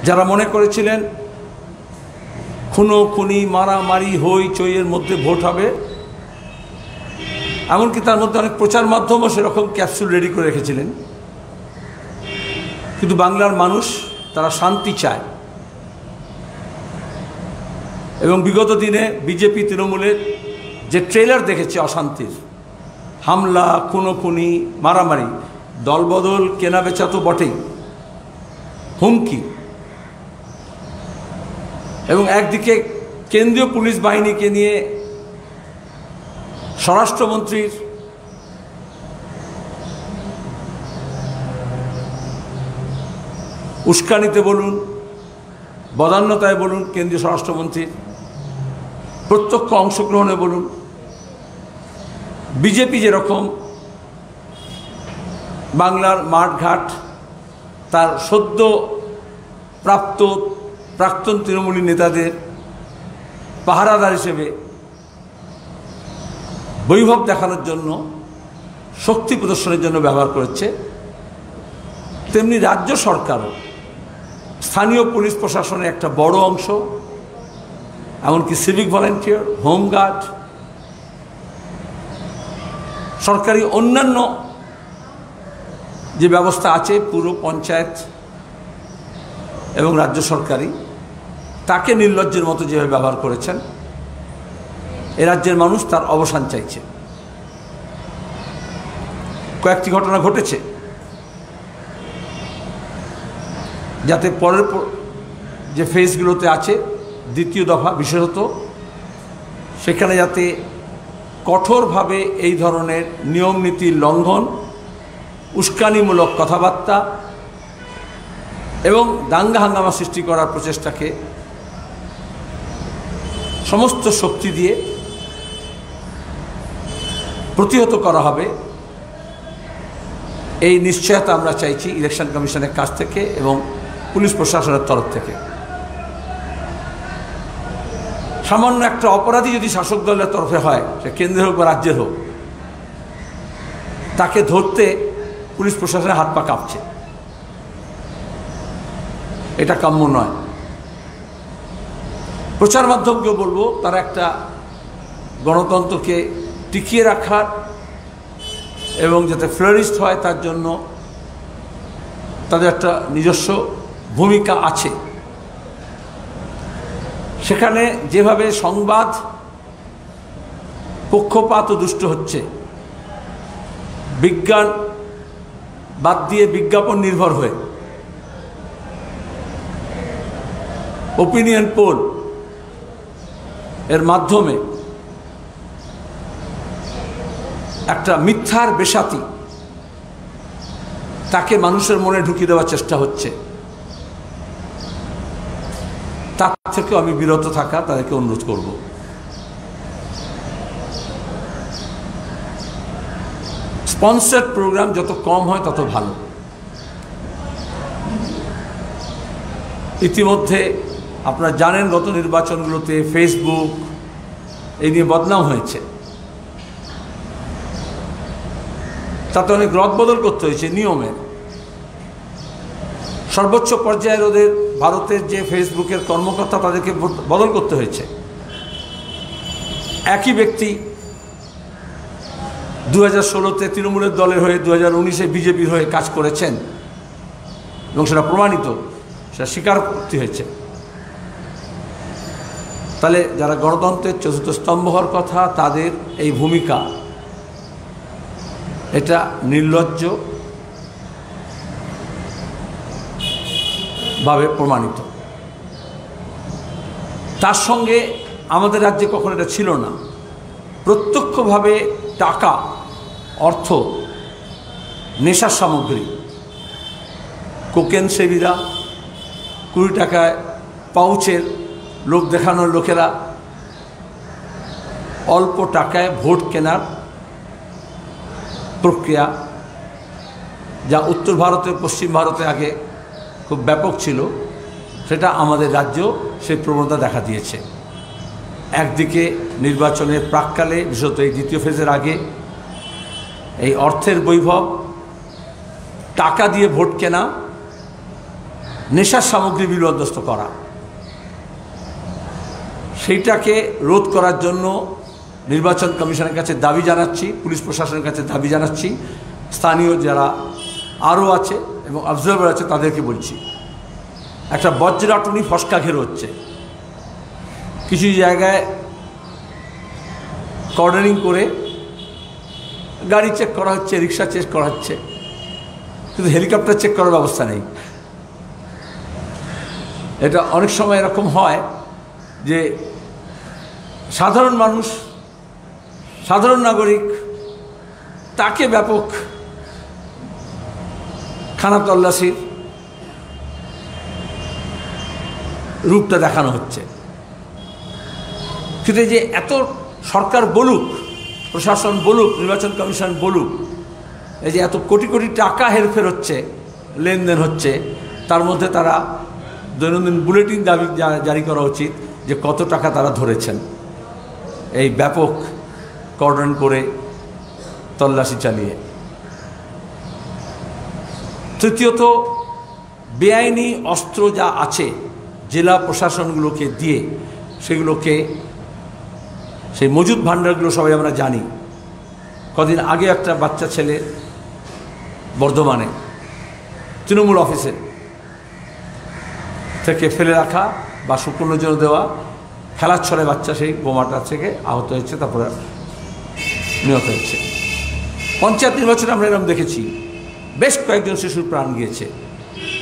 যারা মনে করেছিলেন খুনোখুনি মারামারি হইচইয়ের মধ্যে ভোট হবে, এমনকি তার মধ্যে অনেক প্রচার মাধ্যমও সেরকম ক্যাপসুল রেডি করে রেখেছিলেন। কিন্তু বাংলার মানুষ তারা শান্তি চায়, এবং বিগত দিনে বিজেপি তৃণমূলের যে ট্রেলার দেখেছে অশান্তির, হামলা, খুনোখুনি, মারামারি, দলবদল, কেনাবেচা তো বটেই, হুমকি, এবং একদিকে কেন্দ্রীয় পুলিশ বাহিনীকে নিয়ে স্বরাষ্ট্রমন্ত্রীর উস্কানিতে বলুন, বদান্যতায় বলুন, কেন্দ্রীয় স্বরাষ্ট্রমন্ত্রীর প্রত্যক্ষ অংশগ্রহণে বলুন, বিজেপি যেরকম বাংলার মাঠঘাট তার সদ্য প্রাক্তন তৃণমূলী নেতাদের পাহারাদার হিসেবে বৈভব দেখানোর জন্য, শক্তি প্রদর্শনের জন্য ব্যবহার করেছে, তেমনি রাজ্য সরকারও স্থানীয় পুলিশ প্রশাসনের একটা বড় অংশ, এমনকি সিভিক ভলেন্টিয়ার, হোমগার্ড, সরকারি অন্যান্য যে ব্যবস্থা আছে, পুরো পঞ্চায়েত এবং রাজ্য সরকারি, তাকে নির্লজ্জের মতো যেভাবে ব্যবহার করেছেন, এ রাজ্যের মানুষ তার অবসান চাইছে। কয়েকটি ঘটনা ঘটেছে যাতে পরের যে ফেজগুলোতে আছে, দ্বিতীয় দফা বিশেষত, সেখানে যাতে কঠোরভাবে এই ধরনের নিয়ম নীতি লঙ্ঘন, উস্কানিমূলক কথাবার্তা এবং দাঙ্গা হাঙ্গামা সৃষ্টি করার প্রচেষ্টাকে সমস্ত শক্তি দিয়ে প্রতিহত করা হবে, এই নিশ্চয়তা আমরা চাইছি ইলেকশন কমিশনের কাছ থেকে এবং পুলিশ প্রশাসনের তরফ থেকে। সামান্য একটা অপরাধী যদি শাসক দলের তরফে হয়, সে কেন্দ্রের হোক বা রাজ্যের হোক, তাকে ধরতে পুলিশ প্রশাসনের হাত পা কাঁপছে, এটা কাম্য নয়। প্রচার মাধ্যমকেও বলবো, তারা একটা গণতন্ত্রকে টিকিয়ে রাখার এবং যাতে ফ্লারিস্ট হয় তার জন্য তাদের একটা নিজস্ব ভূমিকা আছে। সেখানে যেভাবে সংবাদ পক্ষপাত ও দুষ্ট হচ্ছে, বিজ্ঞান বাদ দিয়ে বিজ্ঞাপন নির্ভর হয়ে, ওপিনিয়ন পোল এর মাধ্যমে একটা মিথ্যার বেসাতি তাকে মানুষের মনে ঢুকিয়ে দেওয়ার চেষ্টা হচ্ছে, তার থেকেও আমি বিরত থাকা তাদেরকে অনুরোধ করব। স্পন্সর্ড প্রোগ্রাম যত কম হয় তত ভালো। ইতিমধ্যে আপনারা জানেন গত নির্বাচনগুলোতে ফেসবুক এই নিয়ে বদনাম হয়েছে, তাতে অনেক রদবদল করতে হয়েছে নিয়মে। সর্বোচ্চ পর্যায়ের ওদের ভারতের যে ফেসবুকের কর্মকর্তা, তাদেরকে বদল করতে হয়েছে। একই ব্যক্তি 2016-তে তৃণমূলের দলের হয়ে 2019-এ বিজেপির হয়ে কাজ করেছেন এবং সেটা প্রমাণিত, সেটা স্বীকার করতে হয়েছে। তাহলে যারা গণতন্ত্রের চতুর্থ স্তম্ভ হওয়ার কথা, তাদের এই ভূমিকা এটা নির্লজ্জ ভাবে প্রমাণিত। তার সঙ্গে আমাদের রাজ্যে কখনো এটা ছিল না। প্রত্যক্ষভাবে টাকা, অর্থ, নেশার সামগ্রী, কোকেন সেবীরা, 20 টাকায় পাউচের লোক দেখানোর লোকেরা অল্প টাকায় ভোট কেনার প্রক্রিয়া, যা উত্তর ভারতে, পশ্চিম ভারতে আগে খুব ব্যাপক ছিল, সেটা আমাদের রাজ্য সেই প্রবণতা দেখা দিয়েছে। একদিকে নির্বাচনের প্রাক্কালে, বিশেষত এই দ্বিতীয় ফেজের আগে, এই অর্থের বৈভব, টাকা দিয়ে ভোট কেনা, নেশার সামগ্রী বিবর্দস্ত করা, সেইটাকে রোধ করার জন্য নির্বাচন কমিশনের কাছে দাবি জানাচ্ছি, পুলিশ প্রশাসনের কাছে দাবি জানাচ্ছি, স্থানীয় যারা আরও আছে এবং অবজারভার আছে তাদেরকে বলছি, একটা বজ্রাটনি ফসকা ঘের হচ্ছে। কিছু জায়গায় কর্নারিং করে গাড়ি চেক করা হচ্ছে, রিক্সা চেক করা হচ্ছে, কিন্তু হেলিকপ্টার চেক করার ব্যবস্থা নেই। এটা অনেক সময় এরকম হয় যে সাধারণ মানুষ, সাধারণ নাগরিক, তাকে ব্যাপক খানা তল্লাশির রূপটা দেখানো হচ্ছে। কিন্তু যে এত সরকার বলুক, প্রশাসন বলুক, নির্বাচন কমিশন বলুক, এই যে এত কোটি কোটি টাকা হেরফের হচ্ছে, লেনদেন হচ্ছে, তার মধ্যে তারা দৈনন্দিন বুলেটিন দাবি জারি করা উচিত যে কত টাকা তারা ধরেছেন এই ব্যাপক কর্ডন করে তল্লাশি চালিয়ে। তৃতীয়ত, বেআইনি অস্ত্র যা আছে জেলা প্রশাসনগুলোকে দিয়ে সেগুলোকে, সেই মজুদ ভাণ্ডারগুলো সবাই আমরা জানি। কদিন আগে একটা বাচ্চা ছেলে বর্ধমানে তৃণমূল অফিসে থেকে ফেলে রাখা বা শুকনোর জন্য দেওয়া খেলার ছলে বাচ্চা সেই বোমাটা থেকে আহত হয়েছে, তারপরে নিহত হয়েছে। পঞ্চায়েত নির্বাচনে আমরা এরকম দেখেছি, বেশ কয়েকজন শিশুর প্রাণ গিয়েছে।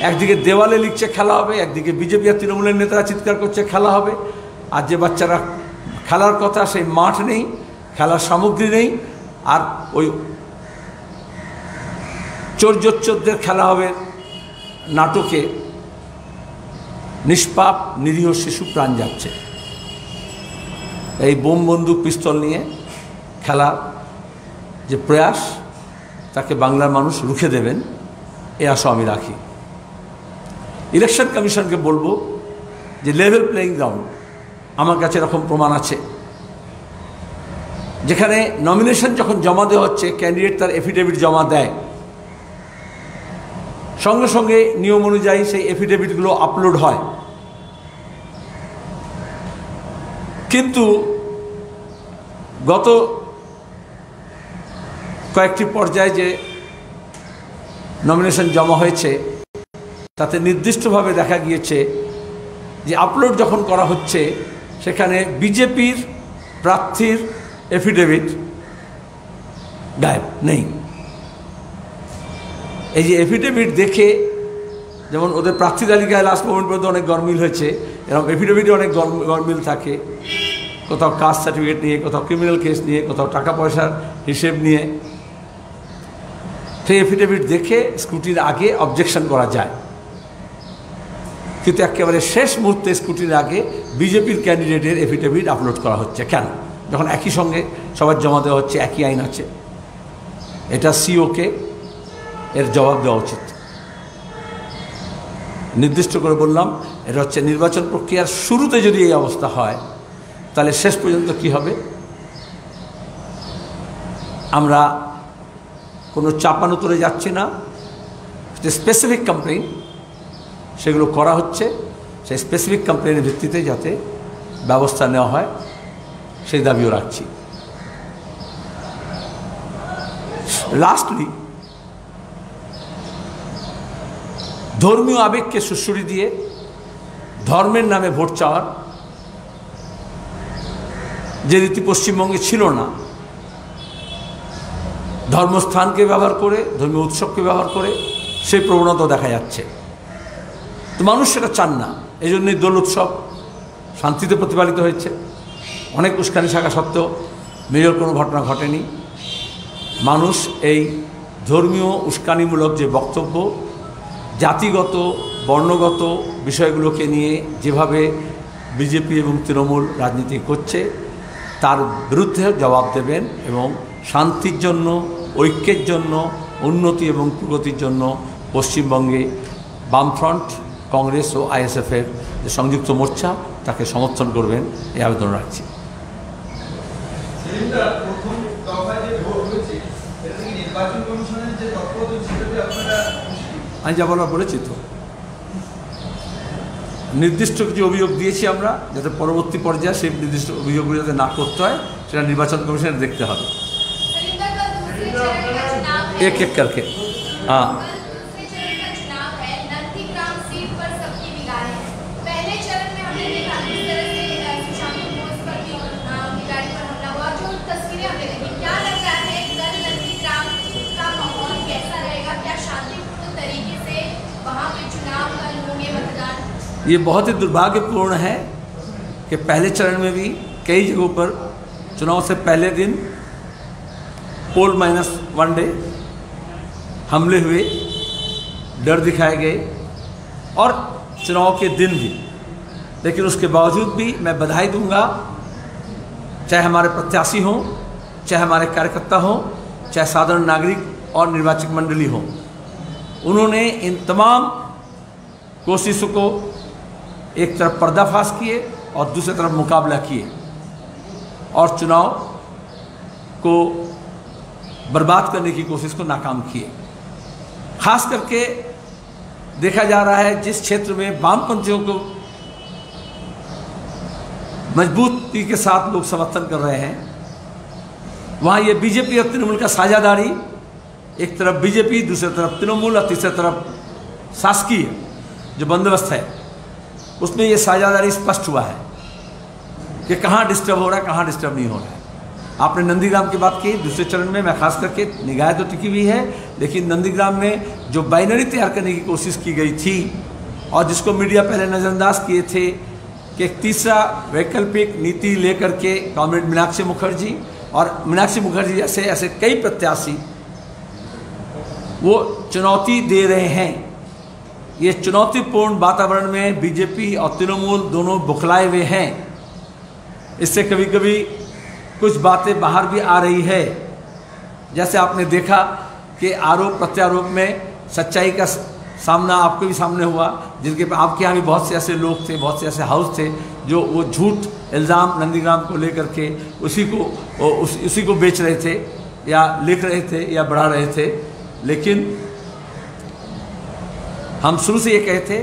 একদিকে দেওয়ালে লিখছে খেলা হবে, একদিকে বিজেপি আর তৃণমূলের নেতারা চিৎকার করছে খেলা হবে, আর যে বাচ্চারা খেলার কথা সেই মাঠ নেই, খেলার সামগ্রী নেই, আর ওই চোরজোচ্চোরদের খেলা হবে নাটকে নিষ্পাপ নিরীহ শিশু প্রাণ যাচ্ছে। এই বোম বন্দুক পিস্তল নিয়ে খেলা যে প্রয়াস, তাকে বাংলার মানুষ রুখে দেবেন এ আশা আমি রাখি। ইলেকশন কমিশনকে বলবো যে লেভেল প্লেয়িং গ্রাউন্ড, আমার কাছে এরকম প্রমাণ আছে যেখানে নমিনেশন যখন জমা দেওয়া হচ্ছে, ক্যান্ডিডেট তার এফিডেভিট জমা দেয়, সঙ্গে সঙ্গে নিয়ম অনুযায়ী সেই এফিডেভিটগুলো আপলোড হয়। কিন্তু গত কয়েকটি পর্যায়ে যে নমিনেশন জমা হয়েছে তাতে নির্দিষ্টভাবে দেখা গিয়েছে যে আপলোড যখন করা হচ্ছে সেখানে বিজেপির প্রার্থীর এফিডেভিট গায়েব নেই। এই যে এফিডেভিট দেখে, যেমন ওদের প্রার্থী তালিকায় লাস্ট মোমেন্ট পর্যন্ত অনেক গরমিল হয়েছে, এরকম এফিডেভিটে অনেক গরমিল থাকে, কোথাও কাস্ট সার্টিফিকেট নিয়ে, কোথাও ক্রিমিনাল কেস নিয়ে, কোথাও টাকা পয়সার হিসেব নিয়ে। সেই এফিডেভিট দেখে স্ক্রুটির আগে অবজেকশন করা যায়, কিন্তু একেবারে শেষ মুহূর্তে স্ক্রুটির আগে বিজেপির ক্যান্ডিডেটের এফিডেভিট আপলোড করা হচ্ছে কেন, যখন একই সঙ্গে সবার জমা দেওয়া হচ্ছে, একই আইন আছে। এটা সিওকে এর জবাব দেওয়া উচিত। নির্দিষ্ট করে বললাম, এটা হচ্ছে নির্বাচন প্রক্রিয়ার শুরুতে যদি এই অবস্থা হয় তাহলে শেষ পর্যন্ত কি হবে। আমরা কোনো চাপানোতরে যাচ্ছি না, যে স্পেসিফিক কমপ্লেইন সেগুলো করা হচ্ছে, সেই স্পেসিফিক কমপ্লেইনের ভিত্তিতে যাতে ব্যবস্থা নেওয়া হয় সেই দাবিও রাখছি। লাস্টলি, ধর্মীয় আবেগকে সুশ্রুতি দিয়ে ধর্মের নামে ভোট চাওয়ার যে রীতি পশ্চিমবঙ্গে ছিল না, ধর্মস্থানকে ব্যবহার করে, ধর্মীয় উৎসবকে ব্যবহার করে সেই প্রবণতা দেখা যাচ্ছে। তো মানুষ সেটা চান না, এই জন্যই দোল উৎসব শান্তিতে প্রতিপালিত হয়েছে। অনেক উস্কানি থাকা সত্ত্বেও মেজর কোনো ঘটনা ঘটেনি। মানুষ এই ধর্মীয় উস্কানিমূলক যে বক্তব্য, জাতিগত বর্ণগত বিষয়গুলোকে নিয়ে যেভাবে বিজেপি এবং তৃণমূল রাজনীতি করছে তার বিরুদ্ধে জবাব দেবেন এবং শান্তির জন্য, ঐক্যের জন্য, উন্নতি এবং প্রগতির জন্য পশ্চিমবঙ্গে বামফ্রন্ট, কংগ্রেস ও আইএসএফের যে সংযুক্ত মোর্চা তাকে সমর্থন করবেন এই আবেদন রাখছি। আমি যা বলার বলেছি তো, নির্দিষ্ট কিছু অভিযোগ দিয়েছি আমরা, যাতে পরবর্তী পর্যায়ে সেই নির্দিষ্ট অভিযোগগুলো যাতে না করতে হয় সেটা নির্বাচন কমিশনের দেখতে হবে। एक एक करके हाँ, ये बहुत ही दुर्भाग्यपूर्ण है कि पहले चरण में भी कई जगहों पर चुनाव से पहले दिन पोल -1 डे हमले हुए, डर दिखाए गए और चुनाव के दिन भी। लेकिन उसके बावजूद भी मैं बधाई दूंगा, चाहे हमारे प्रत्याशी हों, चाहे हमारे कार्यकर्ता हों, चाहे साधारण नागरिक और निर्वाचक मंडली हो, उन्होंने इन तमाम कोशिशों को एक तरफ पर्दाफाश किए और दूसरी तरफ मुकाबला किए और चुनाव को बर्बाद करने की कोशिश को नाकाम किए। खास करके देखा जा रहा है जिस क्षेत्र में वामपंथियों को मजबूती के साथ लोग समर्थन कर रहे हैं, वहाँ ये बीजेपी और तृणमूल का साझेदारी, एक तरफ बीजेपी, दूसरी तरफ तृणमूल और तीसरी तरफ शासकीय जो बंदोबस्त है, उसमें ये साझेदारी स्पष्ट हुआ है कि कहाँ डिस्टर्ब हो रहा है, कहाँ डिस्टर्ब नहीं हो रहा है। आपने नंदीग्राम की बात की, दूसरे चरण में मैं खास करके निगाहें तो टिकी हुई है, लेकिन नंदीग्राम में जो बाइनरी तैयार करने की कोशिश की गई थी और जिसको मीडिया पहले नज़रअंदाज किए थे कि एक तीसरा वैकल्पिक नीति लेकर के कॉमरेड मीनाक्षी मुखर्जी और मीनाक्षी मुखर्जी जैसे ऐसे कई प्रत्याशी वो चुनौती दे रहे हैं। ये चुनौतीपूर्ण वातावरण में बीजेपी और तृणमूल दोनों बुखलाए हुए हैं। इससे कभी कभी कुछ बातें बाहर भी आ रही है, जैसे आपने देखा कि आरोप प्रत्यारोप में सच्चाई का सामना आपके भी सामने हुआ, जिनके आपके यहाँ भी बहुत से ऐसे लोग थे, बहुत से ऐसे हाउस थे जो वो झूठ इल्ज़ाम नंदीग्राम को लेकर के उसी को बेच रहे थे या लिख रहे थे या बढ़ा रहे थे। लेकिन हम शुरू से ये कहे थे,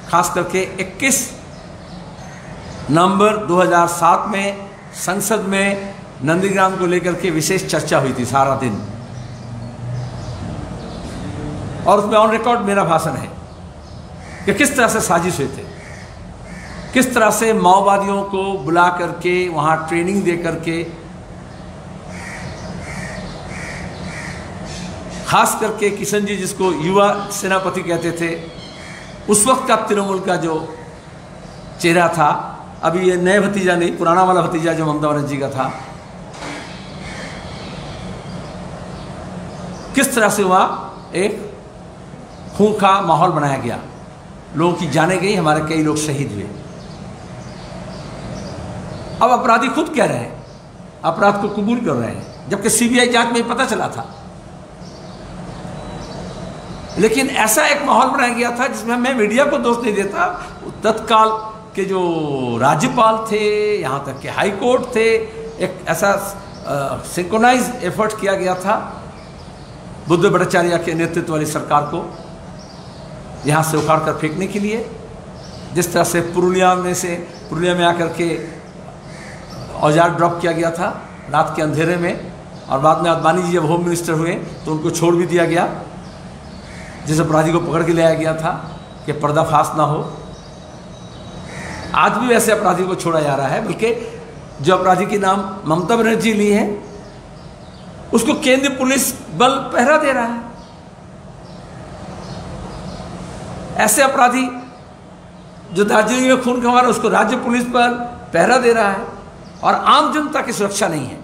खास करके 21 नवंबर 2007 में संसद में नंदीग्राम को लेकर के विशेष चर्चा हुई थी सारा दिन, और उसमें ऑन रिकॉर्ड मेरा भाषण है कि किस तरह से साजिश हुए थे, किस तरह से माओवादियों को बुला करके वहाँ ट्रेनिंग दे करके, खास करके किशन जी जिसको युवा सेनापति कहते थे, उस वक्त का तृणमूल का जो चेहरा था, अभी ये नए भतीजा नहीं, पुराना वाला भतीजा जो ममता बनर्जी का था, किस तरह से वहाँ एक खून का माहौल बनाया गया, लोगों की जाने गई, हमारे कई लोग शहीद हुए। अब अपराधी खुद कह रहे हैं, अपराध को कबूल कर रहे हैं, जबकि सीबीआई जांच में पता चला था। लेकिन ऐसा एक माहौल बनाया गया था जिसमें मैं मीडिया को दोष नहीं देता, तत्काल के जो राज्यपाल थे, यहाँ तक के हाई कोर्ट थे, एक ऐसा सिंक्रोनाइज एफर्ट किया गया था बुद्ध भट्टाचार्य के नेतृत्व वाली सरकार को यहाँ से उखाड़ कर फेंकने के लिए। जिस तरह से पुरुलिया में आकर के औजार ड्रॉप किया गया था रात के अंधेरे में, और बाद में अडवाणी जी जब होम मिनिस्टर हुए तो उनको छोड़ भी दिया गया, जिस अपराधी को पकड़ के लाया गया था कि पर्दाफाश ना हो। आज भी वैसे अपराधी को छोड़ा जा रहा है, बल्कि जो अपराधी के नाम ममता बनर्जी ली है उसको केंद्रीय पुलिस बल पहरा दे रहा है। ऐसे अपराधी जो दार्जिलिंग में खून खा रहा है उसको राज्य पुलिस पर पहरा दे रहा है, और आम जनता की सुरक्षा नहीं है।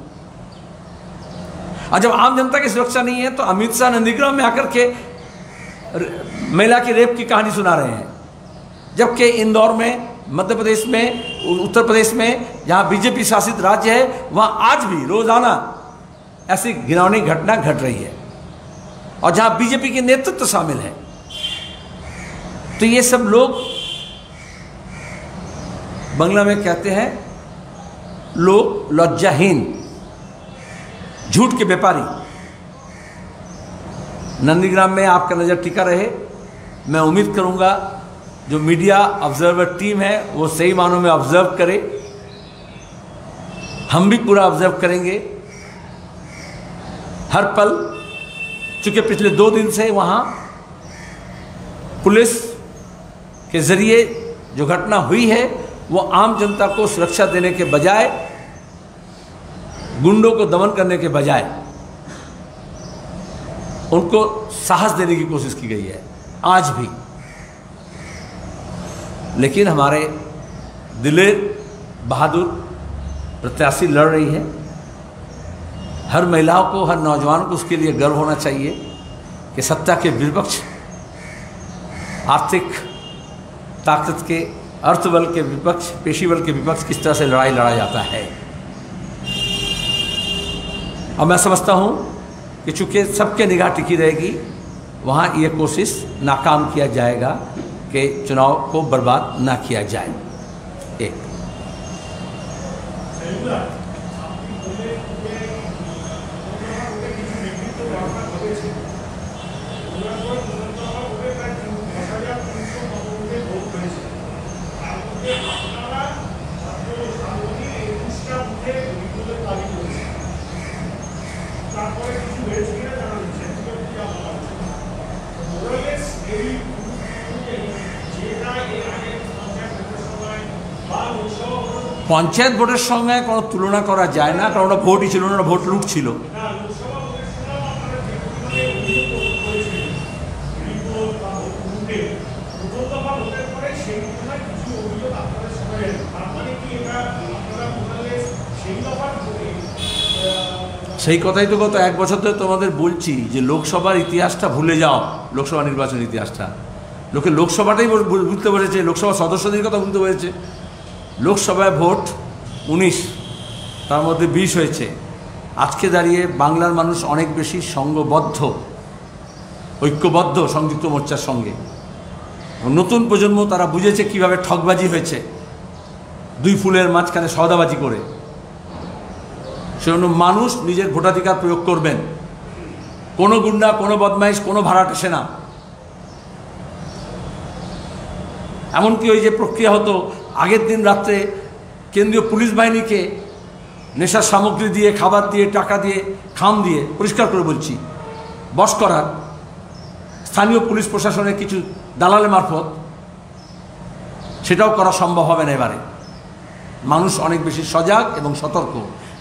और जब आम जनता की सुरक्षा नहीं है तो अमित शाह नंदीग्राम में आकर के महिला की रेप की कहानी सुना रहे हैं, जबकि इंदौर में, मध्य प्रदेश में, उत्तर प्रदेश में जहां बीजेपी शासित राज्य है, वहां आज भी रोजाना ऐसी घिनौनी घटना घट रही है, और जहां बीजेपी के नेतृत्व शामिल है। तो ये सब लोग बंगला में कहते हैं लोग लज्जाहीन, झूठ के व्यापारी। नंदीग्राम में आपका नज़र टिका रहे। मैं उम्मीद करूंगा जो मीडिया ऑब्जर्वर टीम है वो सही मानों में ऑब्जर्व करे, हम भी पूरा ऑब्जर्व करेंगे हर पल। चूंकि पिछले 2 दिन से वहाँ पुलिस के जरिए जो घटना हुई है वो आम जनता को सुरक्षा देने के बजाय, गुंडों को दमन करने के बजाय उनको साहस देने की कोशिश की गई है आज भी। लेकिन हमारे दिलेर बहादुर प्रत्याशी लड़ रही है। हर महिलाओं को, हर नौजवान को उसके लिए गर्व होना चाहिए कि सत्ता के विपक्ष, आर्थिक ताकत के, अर्थबल के विपक्ष, पेशीबल के विपक्ष किस तरह से लड़ाई लड़ा जाता है। और मैं समझता हूँ कि चूँकि सबके निगाह टिकी रहेगी, वहाँ ये कोशिश नाकाम किया जाएगा कि चुनाव को बर्बाद ना किया जाए। एक पंचायत भोटर संगे कोनो तुलना करा जाए ना, कारण ओटा भोट ही छिलो ना, भोट लूट छिलो। সেই কথাই তো গত 1 বছর ধরে তোমাদের বলছি যে লোকসভার ইতিহাসটা ভুলে যাও। লোকসভা নির্বাচনের ইতিহাসটা লোকে লোকসভাটাই বুঝতে পেরেছে, লোকসভা সদস্যদের কথা বুঝতে পেরেছে। লোকসভায় ভোট 19, তার মধ্যে 20 হয়েছে। আজকে দাঁড়িয়ে বাংলার মানুষ অনেক বেশি সংঘবদ্ধ, ঐক্যবদ্ধ সংযুক্ত মোর্চার সঙ্গে। নতুন প্রজন্ম তারা বুঝেছে কিভাবে ঠকবাজি হয়েছে, 2 ফুলের মাঝখানে সওদাবাজি করে। সেজন্য মানুষ নিজের ভোটাধিকার প্রয়োগ করবেন। কোনো গুন্ডা, কোনো বদমাইশ, কোনো ভাড়াট আসে না। এমনকি ওই যে প্রক্রিয়া হতো আগের দিন রাত্রে কেন্দ্রীয় পুলিশ বাহিনীকে নেশার সামগ্রী দিয়ে, খাবার দিয়ে, টাকা দিয়ে, খাম দিয়ে, পরিষ্কার করে বলছি, বশ করার স্থানীয় পুলিশ প্রশাসনের কিছু দালালের মারফত, সেটাও করা সম্ভব হবে না এবারে। মানুষ অনেক বেশি সজাগ এবং সতর্ক।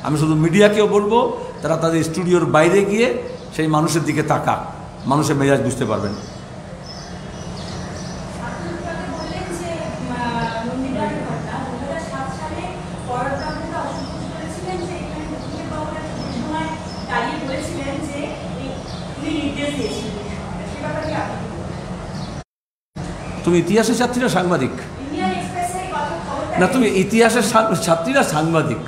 আমি শুধু মিডিয়াকেও বলবো তারা তাদের স্টুডিওর বাইরে গিয়ে সেই মানুষের দিকে তাকাক, মানুষের মেজাজ বুঝতে পারবেন। তুমি ইতিহাসের ছাত্রী না সাংবাদিক? না, তুমি ইতিহাসের ছাত্রী না সাংবাদিক?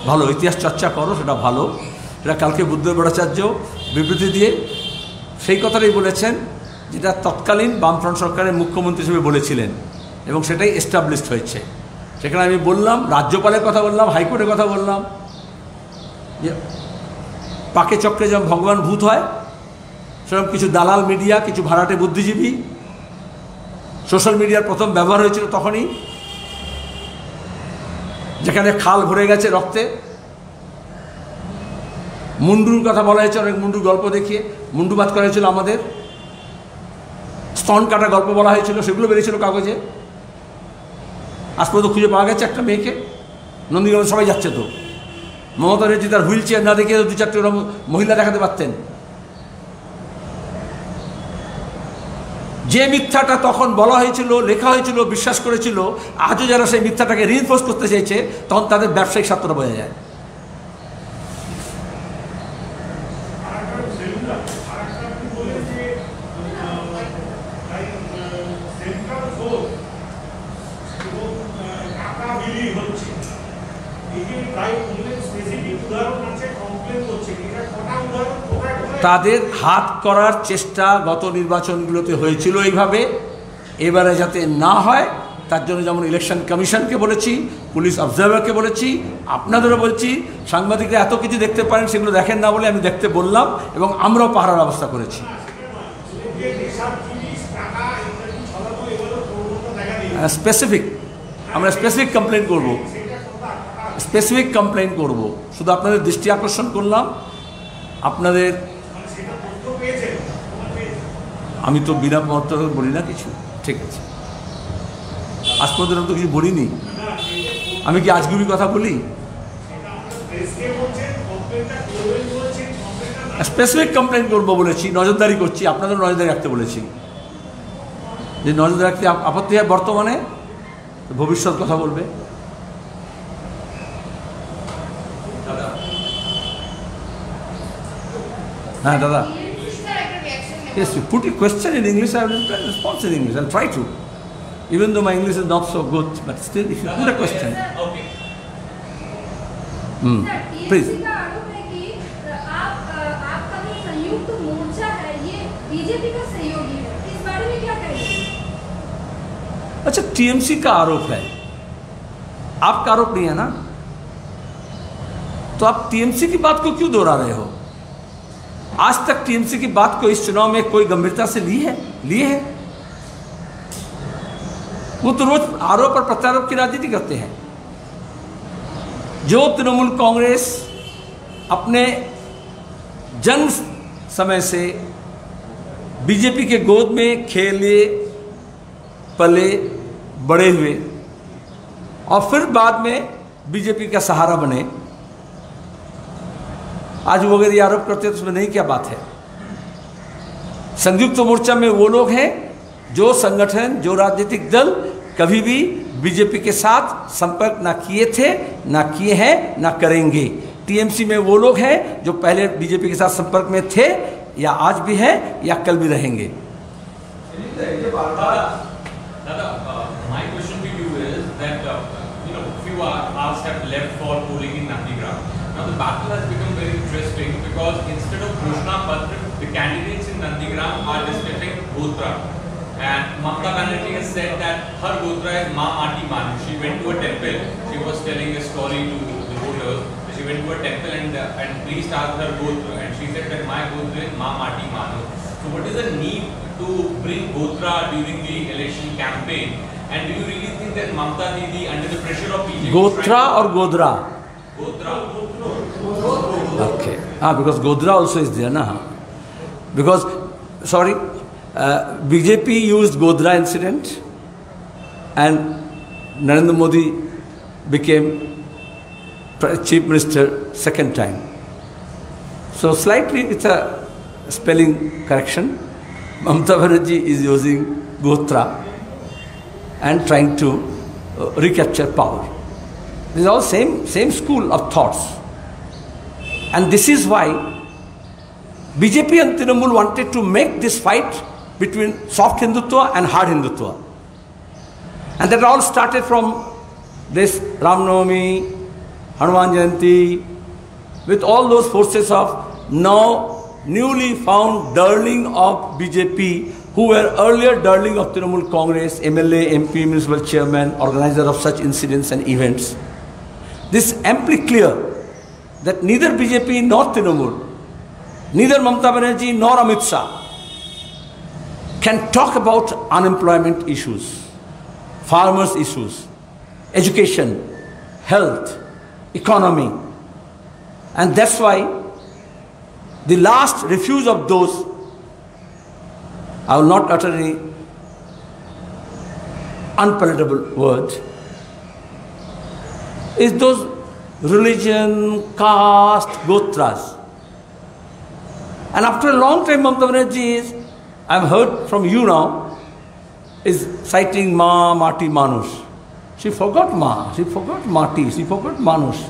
ভালো, ইতিহাস চর্চা করো, সেটা ভালো। এটা কালকে বুদ্ধদেব ভট্টাচার্য বিবৃতি দিয়ে সেই কথাটাই বলেছেন যেটা তৎকালীন বামফ্রন্ট সরকারের মুখ্যমন্ত্রী হিসেবে বলেছিলেন, এবং সেটাই এস্টাবলিশড হয়েছে। সেখানে আমি বললাম, রাজ্যপালের কথা বললাম, হাইকোর্টের কথা বললাম, যে পাকে চক্রে যেমন ভগবান ভূত হয়, সেরকম কিছু দালাল মিডিয়া, কিছু ভাড়াটে বুদ্ধিজীবী, সোশ্যাল মিডিয়ার প্রথম ব্যবহার হয়েছিল তখনই, যেখানে খাল ভরে গেছে রক্তে। মুন্ডুর কথা বলা হয়েছে, অনেক মুন্ডুর গল্প দেখিয়ে মুন্ডুবাদ করা হয়েছিল আমাদের, স্তন কাটা গল্প বলা হয়েছিল, সেগুলো বেরিয়েছিল কাগজে। আজ পর্যন্ত খুঁজে পাওয়া গেছে একটা মেয়েকে। নন্দীগ্রামে সবাই যাচ্ছে তো, মমতা ব্যানার্জি তার হুইল চেয়ার না দেখিয়ে 2-4টে মহিলা দেখাতে পারতেন। যে মিথ্যাটা তখন বলা হয়েছিল, লেখা হয়েছিল, বিশ্বাস করেছিল, আজও যারা সেই মিথ্যাটাকে রিইনফোর্স করতে চাইছে, তখন তাদের ব্যবসায়িক স্বার্থটা বোঝা যায়। তাদের হাত করার চেষ্টা গত নির্বাচনগুলোতে হয়েছিল এইভাবে। এবারে যাতে না হয় তার জন্য যেমন ইলেকশন কমিশনকে বলেছি, পুলিশ অবজারভারকে বলেছি, আপনাদেরও বলছি, সাংবাদিকরা এত কিছু দেখতে পারেন, সেগুলো দেখেন না বলে আমি দেখতে বললাম, এবং আমরাও পাহারার ব্যবস্থা করেছি। স্পেসিফিক, আমরা স্পেসিফিক কমপ্লেন করব, স্পেসিফিক কমপ্লেন করব। শুধু আপনাদের দৃষ্টি আকর্ষণ করলাম। আপনাদের, আমি তো বিনা মত বলি না কিছু, ঠিক আছে। আজ পর্যন্ত তো কিছু বলিনি। আমি কি আজগুবি কথা বলি? স্পেসিফিক কমপ্লেন করবো বলেছি, নজরদারি করছি, আপনাদের নজরদারি রাখতে বলেছি। যে নজরদারি রাখতে আপত্তি হয় বর্তমানে, ভবিষ্যৎ কথা বলবে। হ্যাঁ দাদা, yes, you put a question in English, I will respond in English. I'll try to, even though my English is not so good, but still, if you put a question. Okay. Please. आपका जो संयुक्त मोर्चा है ये BJP का सहयोगी है, इस बारे में क्या कहेंगे? अच्छा, टीएमसी का आरोप है, आपका आरोप नहीं है ना, तो आप टीएमसी की बात को क्यों दोहरा रहे हो? आज तक टीएमसी की बात को इस चुनाव में कोई गंभीरता से लिए है? वो तो रोज आरोप और प्रत्यारोप की राजनीति करते हैं। जो तृणमूल कांग्रेस अपने जन्म समय से बीजेपी के गोद में खेले पले बड़े हुए और फिर बाद में बीजेपी का सहारा बने, आज वो अगर ये आरोप करते हैं तो उसमें नहीं क्या बात है? संयुक्त मोर्चा में वो लोग हैं जो संगठन, जो राजनीतिक दल कभी भी बीजेपी के साथ संपर्क ना किए थे, ना किए हैं, ना करेंगे। टीएमसी में वो लोग हैं जो पहले बीजेपी के साथ संपर्क में थे, या आज भी हैं, या कल भी रहेंगे। My question to you is that few hours have left for polling in Nandigram. Now the battle has become very interesting because instead of Ghoshna Patra, the candidates in Nandigram are discussing Gotra. And Mamata Banerjee has said that her Gotra is Ma Mati Manu. She went to a temple. She was telling a story to the voters. She went to a temple and priest asked her Gotra, and she said that my Gotra is Ma Mati Manu. So what is the need to bring Gotra during the election campaign? And do you really think that Mamata Didi, under the pressure of BJP, गोत्रा और Godhra? Gotra. Okay. Because Godra also is there, na? Because, sorry, BJP used Godra incident, and Narendra Modi became Chief Minister second time. So slightly it's a spelling correction. Mamata Banerjee is using Gotra and trying to recapture power. This is all same school of thoughts. And this is why BJP and Trinamool wanted to make this fight between soft Hindutva and hard Hindutva. And that all started from this Ram Navami, Hanuman Jayanti, with all those forces of now newly found darling of BJP, who were earlier darling of Trinamool Congress, MLA, MP, municipal chairman, organizer of such incidents and events. This amply clear that neither BJP nor Trinamool, neither Mamata Banerjee nor Amit Shah can talk about unemployment issues, farmers' issues, education, health, economy. And that's why the last refuge of those, I will not utter any unpalatable word, is those religion, caste, gotras. And after a long time, Mamata Banerjee is, I've heard from you now, is citing Ma, Mati, Manush. She forgot Ma, she forgot Mati, she forgot Manush.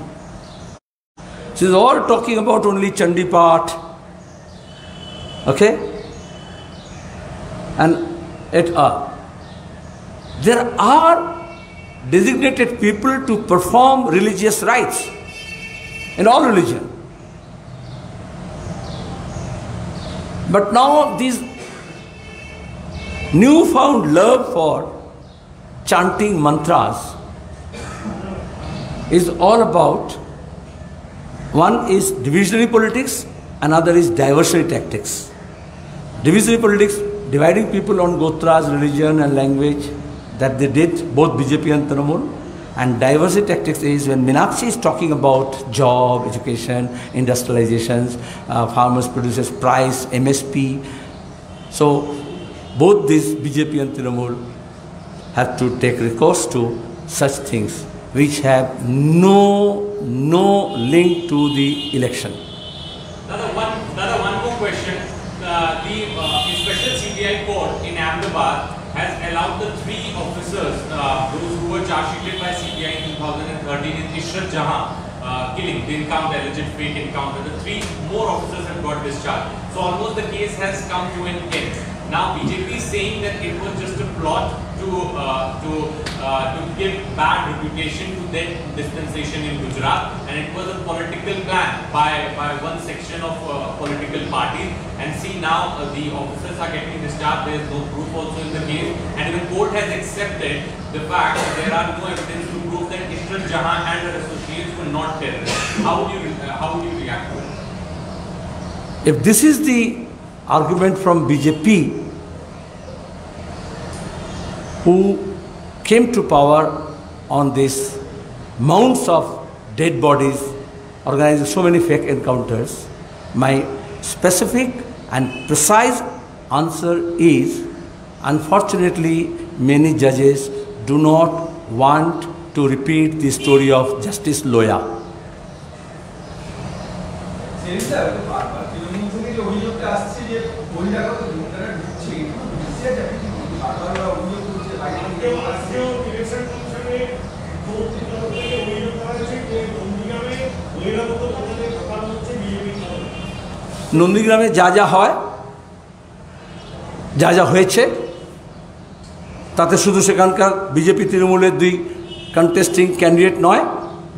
She's all talking about only Chandi Path. Okay? And there are designated people to perform religious rites in all religion. But now this newfound love for chanting mantras is all about, one is divisionary politics, another is diversionary tactics. Divisionary politics, dividing people on gotras, religion and language, that they did, both BJP and Trinamool. And diversity tactics is when Meenakshi is talking about job, education, industrializations, farmers, producers, price, MSP. So both these BJP and Trinamool have to take recourse to such things which have no link to the election. Another one more question. The Special CBI Court in Ahmedabad has allowed the 3 officers, those who were charge sheeted by CBI in 2013 in Ishrat Jahan killing, the encounter, alleged fake encounter. The 3 more officers have got discharged. So almost the case has come to an end. Now BJP is saying that it was just a plot to give bad reputation to their dispensation in Gujarat, and it was a political plan by one section of political parties. And see, now the officers are getting discharged. There is no proof also in the case, and the court has accepted the fact that there are no evidence to prove that Ishrat Jahan and her associates were not terrorists. How would you react to it? If this is the argument from BJP, who came to power on these mounds of dead bodies, organizing so many fake encounters, my specific and precise answer is, unfortunately, many judges do not want to repeat the story of Justice Loya. নন্দীগ্রামে যা যা হয়, যা যা হয়েছে, তাতে শুধু সেখানকার বিজেপি তৃণমূলের 2 কন্টেস্টিং ক্যান্ডিডেট নয়,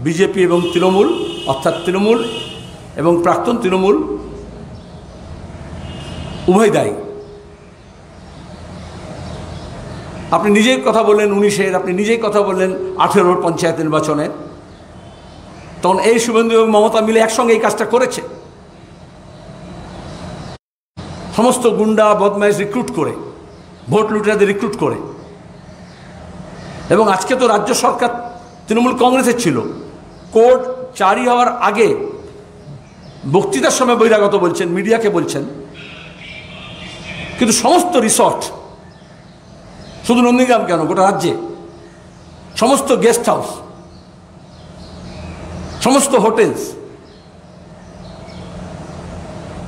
বিজেপি এবং তৃণমূল, অর্থাৎ তৃণমূল এবং প্রাক্তন তৃণমূল উভয় দায়ী। আপনি নিজেই কথা বললেন 19-এর, আপনি নিজেই কথা বললেন 18-র পঞ্চায়েত নির্বাচনে, তখন এই শুভেন্দু এবং মমতা মিলে একসঙ্গে এই কাজটা করেছে। সমস্ত গুন্ডা বদমাইশ রিক্রুট করে, ভোট লুটেরাদের রিক্রুট করে। এবং আজকে তো রাজ্য সরকার তৃণমূল কংগ্রেসের ছিল, কোর্ট জারি হওয়ার আগে বক্তৃতার সময় বহিরাগত বলছেন, মিডিয়াকে বলছেন, কিন্তু সমস্ত রিসর্ট, শুধু নন্দীগ্রাম কেন, গোটা রাজ্যে সমস্ত গেস্ট হাউস, সমস্ত হোটেলস,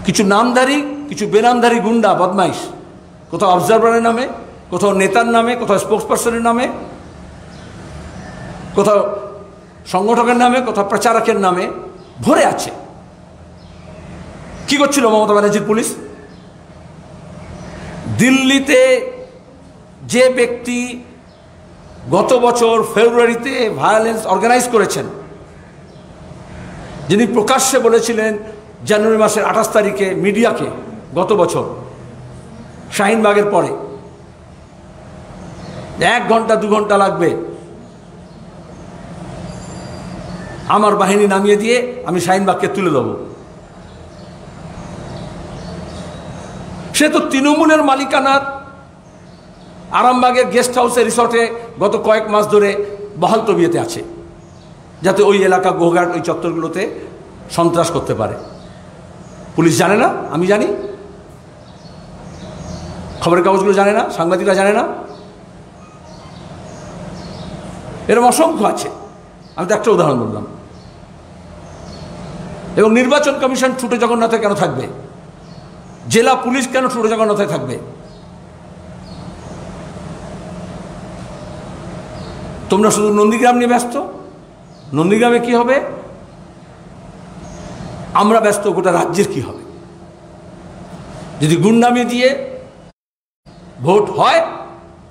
কিছু নামধারী কিছু বেনামধারী গুন্ডা বদমাইশ, কোথাও অবজারভারের নামে, কোথাও নেতার নামে, কোথাও স্পোক্সপারসনের নামে, কোথাও সংগঠকের নামে, কোথাও প্রচারকের নামে ভরে আছে। কি করছিল মমতা ব্যানার্জির পুলিশ? দিল্লিতে যে ব্যক্তি গত বছর ফেব্রুয়ারিতে ভায়োলেন্স অর্গানাইজ করেছেন, যিনি প্রকাশ্যে বলেছিলেন জানুয়ারি মাসের 28 তারিখে মিডিয়াকে, গত বছর শাহিনবাগের পরে 1 ঘন্টা 2 ঘন্টা লাগবে আমার বাহিনী নামিয়ে দিয়ে আমি শাহিনবাগকে তুলে দেব, সে তো তৃণমূলের মালিকানার আরামবাগের গেস্ট হাউসে, রিসর্টে গত কয়েক মাস ধরে বহাল তবিয়তে আছে, যাতে ওই এলাকা, গোঘাট, ওই চত্বরগুলোতে সন্ত্রাস করতে পারে। পুলিশ জানে না, আমি জানি, খবরের কাগজগুলো জানে না, সাংবাদিকরা জানে না, এরকম অসংখ্য আছে। আমি তো একটা উদাহরণ বললাম। এবং নির্বাচন কমিশন ছুটে জগন্নাথে কেন থাকবে? জেলা পুলিশ কেন ছুটে জগন্নাথে থাকবে? তোমরা শুধু নন্দীগ্রাম নিয়ে ব্যস্ত। নন্দীগ্রামে কি হবে? আমরা ব্যস্ত গোটা রাজ্যের কি হবে। যদি গুন্ডামি দিয়ে ভোট হয়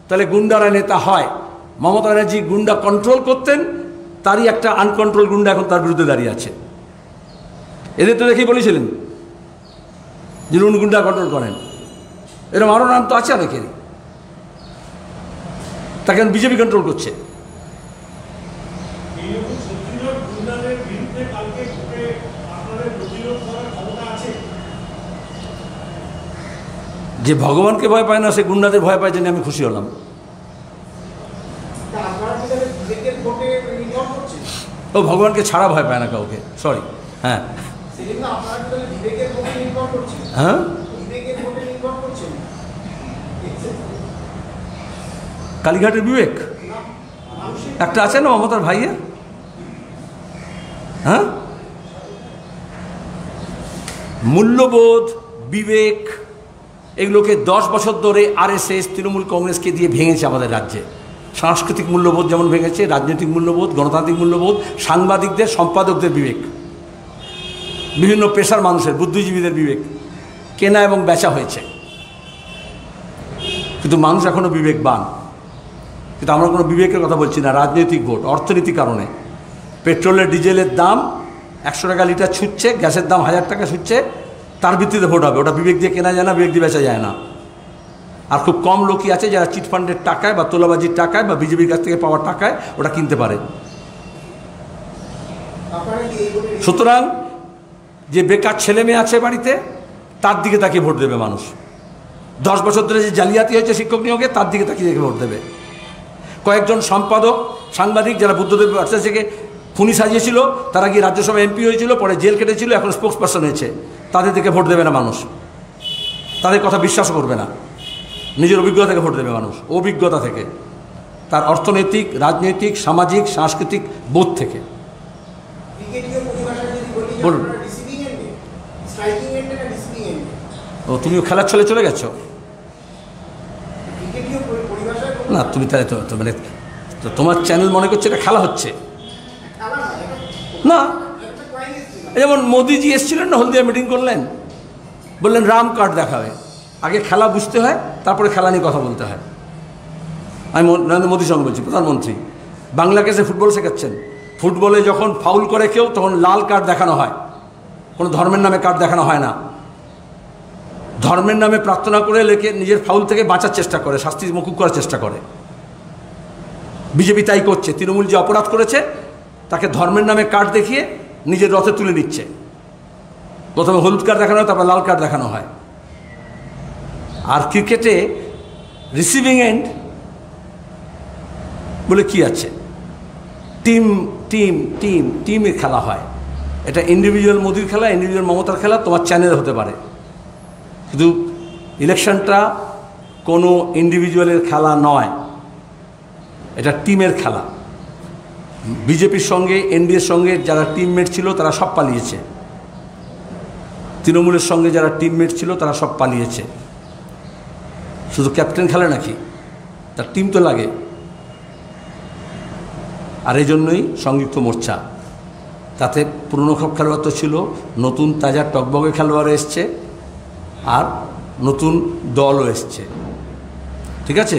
তাহলে গুন্ডারা নেতা হয়। মমতা ব্যানার্জি গুন্ডা কন্ট্রোল করতেন, তারই একটা আনকন্ট্রোল গুন্ডা এখন তার বিরুদ্ধে দাঁড়িয়ে আছে। এদের তো দেখেই বলেছিলেন যে উনি গুন্ডা কন্ট্রোল করেন, এরকম আরও নাম তো আছে অনেকেরই। তাকে বিজেপি কন্ট্রোল করছে। যে ভগবানকে ভয় পায় না, সে গুন্ডাদের ভয় পায়, জেনে আমি খুশি হলাম। ও ভগবানকে ছাড়া ভয় পায় না কাউকে, সরি। হ্যাঁ হ্যাঁ, কালীঘাটের বিবেক একটা আছে না মমতার ভাইয়ের, হ্যাঁ, মূল্যবোধ বিবেক এগুলোকে 10 বছর ধরে আরএসএস তৃণমূল কংগ্রেসকে দিয়ে ভেঙেছে আমাদের রাজ্যে। সাংস্কৃতিক মূল্যবোধ যেমন ভেঙেছে, রাজনৈতিক মূল্যবোধ, গণতান্ত্রিক মূল্যবোধ, সাংবাদিকদের সম্পাদকদের বিবেক, বিভিন্ন পেশার মানুষের বুদ্ধিজীবীদের বিবেক কেনা এবং বেচা হয়েছে। কিন্তু মানুষ এখনও বিবেকবান, কিন্তু আমরা কোনো বিবেকের কথা বলছি না। রাজনৈতিক ভোট, অর্থনীতির কারণে পেট্রোলের ডিজেলের দাম 100 টাকা লিটার ছুটছে, গ্যাসের দাম 1000 টাকা ছুটছে, তার ভিত্তিতে ভোট হবে। ওটা বিবেক দিয়ে কেনা যায় না, বিবেক দিয়ে বেচা যায় না। আর খুব কম লোকই আছে যারা চিটফান্ডের টাকায় বা তোলাবাজির টাকায় বা বিজেপির কাছ থেকে পাওয়ার টাকায় ওটা কিনতে পারে। সুতরাং যে বেকার ছেলে মেয়ে আছে বাড়িতে, তার দিকে তাকিয়ে ভোট দেবে মানুষ। 10 বছর ধরে যে জালিয়াতি হয়েছে শিক্ষক নিয়োগে, তার দিকে তাকিয়ে ভোট দেবে। কয়েকজন সম্পাদক সাংবাদিক যারা বুদ্ধদেব ভট্টাচার্যকে খুনি সাজিয়েছিল, তারা গিয়ে রাজ্যসভা এমপি হয়েছিল, পরে জেল কেটেছিল, এখন স্পোক্স পার্সন হয়েছে, তাদের দিকে ভোট দেবে না মানুষ। তাদের কথা বিশ্বাস করবে না, নিজের অভিজ্ঞতা থেকে ভোট দেবে মানুষ, অভিজ্ঞতা থেকে, তার অর্থনৈতিক, রাজনৈতিক, সামাজিক, সাংস্কৃতিক বোধ থেকে। বলুন। ও তুমিও খেলার ছলে চলে গেছো না? তুমি তাহলে তো মানে তোমার চ্যানেল মনে করছে এটা খেলা হচ্ছে না। যেমন মোদিজি এসেছিলেন না, হলদিয়া মিটিং করলেন, বললেন রাম কার্ড দেখাবে। আগে খেলা বুঝতে হয়, তারপরে খেলা নিয়ে কথা বলতে হয়। আমি নরেন্দ্র মোদীর সঙ্গে বলছি, প্রধানমন্ত্রী বাংলাকে সে ফুটবল শেখাচ্ছেন। ফুটবলে যখন ফাউল করে কেউ, তখন লাল কার্ড দেখানো হয়, কোনো ধর্মের নামে কার্ড দেখানো হয় না। ধর্মের নামে প্রার্থনা করে লেখে নিজের ফাউল থেকে বাঁচার চেষ্টা করে, শাস্তি মকুব করার চেষ্টা করে। বিজেপি তাই করছে। তৃণমূল যে অপরাধ করেছে, তাকে ধর্মের নামে কার্ড দেখিয়ে নিজের রথে তুলে নিচ্ছে। প্রথমে হলুদ কার্ড দেখানো হয়, তারপর লাল কার্ড দেখানো হয়। আর ক্রিকেটে রিসিভিং এন্ড বলে কি আছে? টিম টিম টিম টিমের খেলা হয়। এটা ইন্ডিভিজুয়াল মোদির খেলা, ইন্ডিভিজুয়াল মমতার খেলা, তোমার চ্যানেল হতে পারে, কিন্তু ইলেকশনটা কোনো ইন্ডিভিজুয়ালের খেলা নয়, এটা টিমের খেলা। বিজেপির সঙ্গে, এনডিএর সঙ্গে যারা টিমমেট ছিল তারা সব পালিয়েছে। তৃণমূলের সঙ্গে যারা টিমমেট ছিল তারা সব পালিয়েছে। শুধু ক্যাপ্টেন খেলে নাকি? তার টিম তো লাগে। আর এই জন্যই সংযুক্ত মোর্চা, তাতে পুরনো সব খেলোয়াড় তো ছিল, নতুন তাজা টকবগে খেলোয়াড় এসছে, আর নতুন দলও এসছে, ঠিক আছে?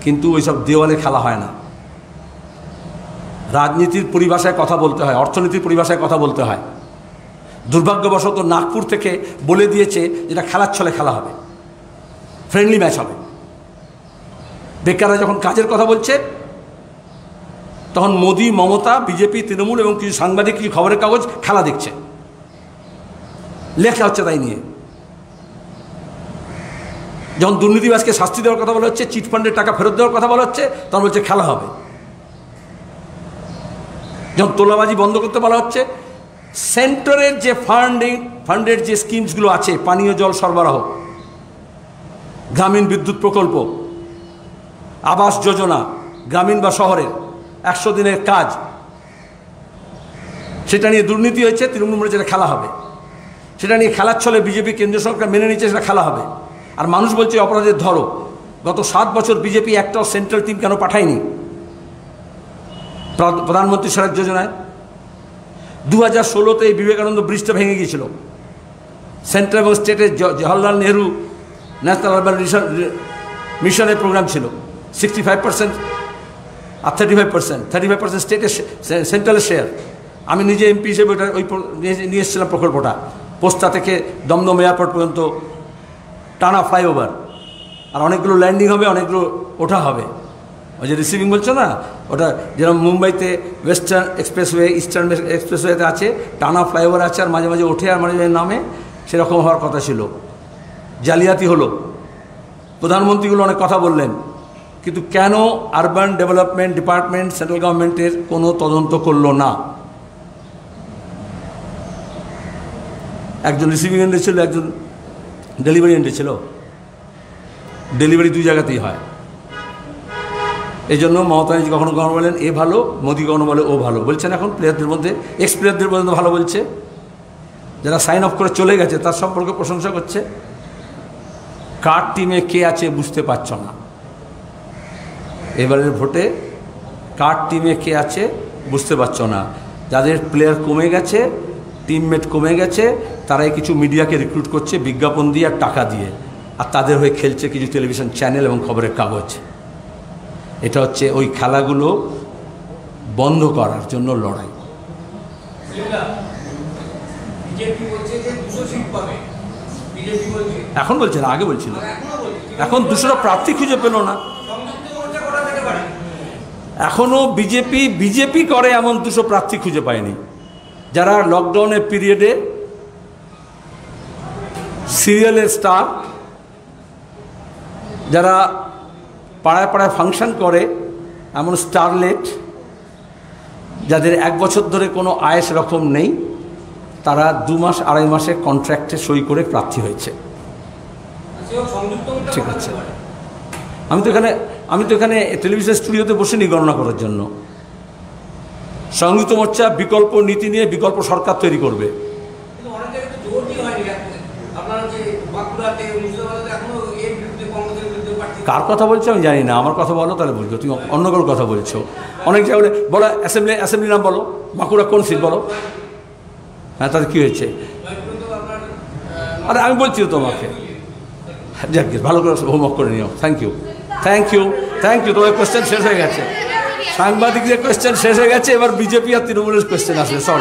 কিন্তু ওইসব দেওয়ালে খেলা হয় না। রাজনীতির পরিভাষায় কথা বলতে হয়, অর্থনীতির পরিভাষায় কথা বলতে হয়। দুর্ভাগ্যবশত নাগপুর থেকে বলে দিয়েছে যেটা খেলার ছলে খেলা হবে, ফ্রেন্ডলি ম্যাচ হবে। বেকাররা যখন কাজের কথা বলছে, তখন মোদি, মমতা, বিজেপি, তৃণমূল এবং কিছু সাংবাদিক, কিছু খবরের কাগজ খেলা দেখছে, লেখা হচ্ছে তাই নিয়ে। যখন দুর্নীতিবাজকে শাস্তি দেওয়ার কথা বলা হচ্ছে, চিটফান্ডের টাকা ফেরত দেওয়ার কথা বলা হচ্ছে, তখন বলছে খেলা হবে। যখন তোলাবাজি বন্ধ করতে বলা হচ্ছে, সেন্টারের যে ফান্ডের যে স্কিমসগুলো আছে, পানীয় জল সরবরাহ, গ্রামীণ বিদ্যুৎ প্রকল্প, আবাস যোজনা, গ্রামীণ বা শহরের 100 দিনের কাজ, সেটা নিয়ে দুর্নীতি হয়েছে, তৃণমূল বলেছে এটা খেলা হবে। সেটা নিয়ে খেলার ছলে বিজেপি, কেন্দ্রীয় সরকার মেনে নিচ্ছে সেটা খেলা হবে। আর মানুষ বলছে অপরাধের ধরো। গত 7 বছর বিজেপি একটাও সেন্ট্রাল টিম কেন পাঠায়নি প্রধানমন্ত্রী সড়ক যোজনায়? 2016-তে এই বিবেকানন্দ ব্রিজটা ভেঙে গিয়েছিল। সেন্ট্রাল এবং স্টেটের জওহরলাল নেহরু ন্যাশনাল আরবান মিশনের প্রোগ্রাম ছিল। 65% আর 35% স্টেটের, সেন্ট্রালের শেয়ার। আমি নিজে এমপি হিসেবে ওটা নিয়ে এসেছিলাম প্রকল্পটা, পোস্তা থেকে দমদম এয়ারপোর্ট পর্যন্ত টানা ফ্লাইওভার, আর অনেকগুলো ল্যান্ডিং হবে, অনেকগুলো ওঠা হবে। ওই যে রিসিভিং বলছো না, ওটা যেরকম মুম্বাইতে ওয়েস্টার্ন এক্সপ্রেসওয়ে, ইস্টার্ন এক্সপ্রেসওয়েতে আছে, টানা ফ্লাইওভার আছে, আর মাঝে মাঝে ওঠে আর মাঝে মাঝে নামে, সেরকম হওয়ার কথা ছিল। জালিয়াতি হলো। প্রধানমন্ত্রীগুলো অনেক কথা বললেন, কিন্তু কেন আরবান ডেভেলপমেন্ট ডিপার্টমেন্ট সেন্ট্রাল গভর্নমেন্টের কোনো তদন্ত করলো না? একজন রিসিভিং এন্ডে ছিল, একজন ডেলিভারি এন্ডে ছিল। ডেলিভারি দুই জায়গাতেই হয়। এই জন্য মমতা ব্যানার্জি কখনো কখনো বলেন এ ভালো, মোদি কখনো বলে ও ভালো। বলছেন এখন প্লেয়ারদের মধ্যে, এক্স প্লেয়ারদের পর্যন্ত ভালো বলছে, যারা সাইন অফ করে চলে গেছে তার সম্পর্কে প্রশংসা করছে। কার টিমে কে আছে বুঝতে পারছ না। এবারের ভোটে কার টিমে কে আছে বুঝতে পারছ না। যাদের প্লেয়ার কমে গেছে, টিমমেট কমে গেছে, তারাই কিছু মিডিয়াকে রিক্রুট করছে বিজ্ঞাপন দিয়ে আর টাকা দিয়ে, আর তাদের হয়ে খেলছে কিছু টেলিভিশন চ্যানেল এবং খবরের কাগজ। এটা হচ্ছে ওই খেলাগুলো বন্ধ করার জন্য লড়াই। এখন বলছে না, আগে বলছিল। এখন 200টা প্রার্থী খুঁজে পেল না। এখনও বিজেপি করে এমন 200 প্রার্থী খুঁজে পায়নি। যারা লকডাউনের পিরিয়ডে সিরিয়ালের স্টার, যারা পাড়ায় পাড়ায় ফাংশন করে এমন স্টারলেট, যাদের 1 বছর ধরে কোনো আয়েস রকম নেই, তারা 2 মাস 2.5 মাসে কন্ট্রাক্টে সই করে প্রার্থী হয়েছে। ঠিক আছে, আমি তো এখানে টেলিভিশন স্টুডিওতে বসিনি গণনা করার জন্য। সংযুক্ত মোর্চা বিকল্প নীতি নিয়ে বিকল্প সরকার তৈরি করবে। কার কথা বলছো আমি জানি না, আমার কথা বলো তাহলে বলছো। তুমি অন্য কারোর কথা বলছো। অনেক জায়গায় বলো অ্যাসেম্বলি নাম বলো, বাঁকুড়া কোন সিট বলো। হ্যাঁ, তাদের কী হয়েছে? আরে আমি বলছি তো তোমাকে। যাক, ভালো করে হোমওয়ার্ক করে নিও। Thank you. তোমার কোয়েশ্চেন শেষ হয়ে গেছে। সাংবাদিকদের কোয়েশ্চেন শেষ হয়ে গেছে, এবার বিজেপি আর তৃণমূলের কোয়েশ্চেন আসবে। সরি।